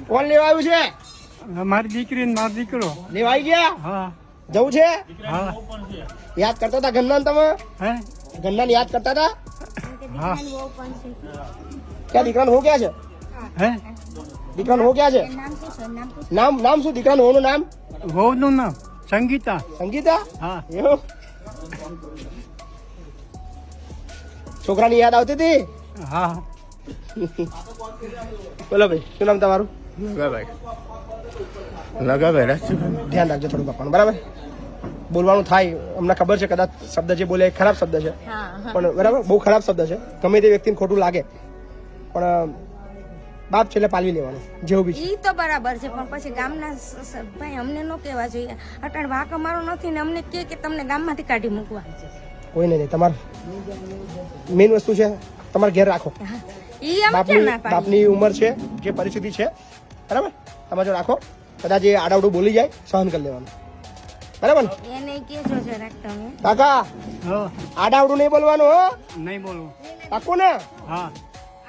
કોણ લેવા આવ્યું છે? મારી દીકરી ને મારો દીકરો. લેવા આવી ગયા? હા જવું છે? હા યાદ કરતા હતા ઘરના તમે? હે ઘરના યાદ કરતા હતા? હા ક્યાં દીકરાનું હો ક્યાં છે? હે દીકરાનું હો ક્યાં છે? નામ શું દીકરાનું હોનું નામ? વહુનું નામ સંગીતા. સંગીતા? હા એવું? છોકરાની યાદ આવતી હતી? હા બોલો ભાઈ, શું નામ તમારું? લગાભાઈ લગાભાઈ ધ્યાન રાખજો થોડું પપ્પાનું, બરાબર? બોલવાનું થાય, અમને ખબર છે કદાચ શબ્દ જે બોલે એ ખરાબ શબ્દ છે, પણ બરાબર બહુ ખરાબ શબ્દ છે. ગમે તે વ્યક્તિને ખોટું લાગે, પણ બાપ છે એટલે પાલવી લેવાનું જેવું બી છે. ઈ તો બરાબર છે, પણ પછી ગામના ભાઈ અમને નો કહેવા જોઈએ. અટાણ વાક અમારો નથી ને અમને કે તમને ગામમાંથી કાઢી મૂકવા. કોઈ નહીં, તમારે મેઇન વસ્તુ છે તમારે ઘેર રાખો. ઈ અમે ક્યાં ના પાડીએ? બાપની ઉંમર છે, જે પરિસ્થિતિ છે, બરાબર તમે જો રાખો. કદાચ એ આડાવડું બોલી જાય, સહન કરી લેવાનું, બરાબર ને? એને કેજો જરાક તમે. કાકા હા આડાવડું નહીં બોલવાનું હો, નહીં બોલવું. પાક્કું ને? હા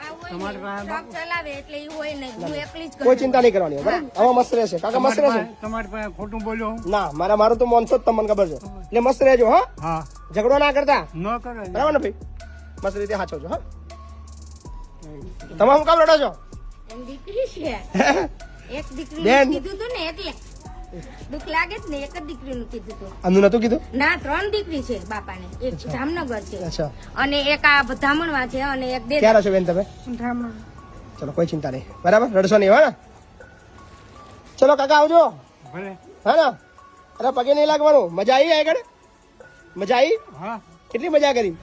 આ હોય તમારે ને, પાસે ટ્રક ચલાવે એટલે ઈ હોય નહીં, હું એકલી જ કરું. કોઈ ચિંતા નહીં કરવાની, બરાબર? આમાં મસ્ત રહેશે કાકા, મસ્ત રહેશે. તમારી પાસે ખોટું બોલ્યો હું? ના, મારું તો મોનસો જ તમને ખબર છે, એટલે મસ્ત રહેજો. હા, હા ઝઘડો ના કરતા, ન કરે. બરાબર ને ભાઈ? મસ્ત રીતે સાચવજો. હા, તમે હું કામ લડો છો? એમ દીકરી છે, એક દીકરી બેન. કીધું તું ને એટલે દુઃખ લાગે જ ને. એક જ દીકરીનું કીધું તું. આનું નતું કીધું? ના, 3 દીકરી છે બાપાને. એક જામનગર છે અચ્છા, અને એક આ ધામણવા છે અને એક ક્યાં રહો છો બેન તમે? ચલો કોઈ ચિંતા નહીં, બરાબર? રડશો નહીં, હા ને? ચલો કાકા આવજો, ભલે. હા ને? અરે પગે નહીં લાગવાનું. મજા આવી આગળ? મજા આવી? હા કેટલી મજા કરી?